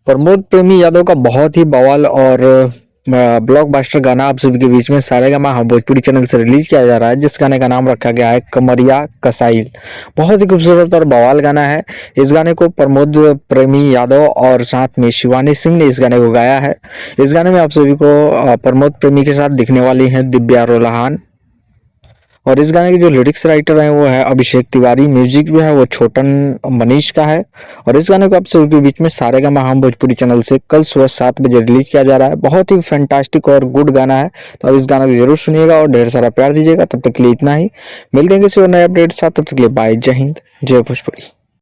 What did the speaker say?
प्रमोद प्रेमी यादव का बहुत ही बवाल और ब्लॉकबस्टर गाना आप सभी के बीच में सारेगामा भोजपुरी चैनल से रिलीज किया जा रहा है, जिस गाने का नाम रखा गया है कमरिया कसाईल। बहुत ही खूबसूरत और बवाल गाना है। इस गाने को प्रमोद प्रेमी यादव और साथ में शिवानी सिंह ने इस गाने को गाया है। इस गाने में आप सभी को प्रमोद प्रेमी के साथ दिखने वाली हैं दिव्या रोलाहान। और इस गाने के जो लिरिक्स राइटर हैं वो है अभिषेक तिवारी, म्यूजिक जो है वो छोटन मनीष का है। और इस गाने को आप सभी के बीच में सारेगामा भोजपुरी चैनल से कल सुबह 7 बजे रिलीज किया जा रहा है। बहुत ही फैंटास्टिक और गुड गाना है, तो अब इस गाना को जरूर सुनिएगा और ढेर सारा प्यार दीजिएगा। तब तक के लिए इतना ही, मिलते हैं किसी और नए अपडेट साथ, तब तक के लिए बाय, जय हिंद, जय भोजपुरी।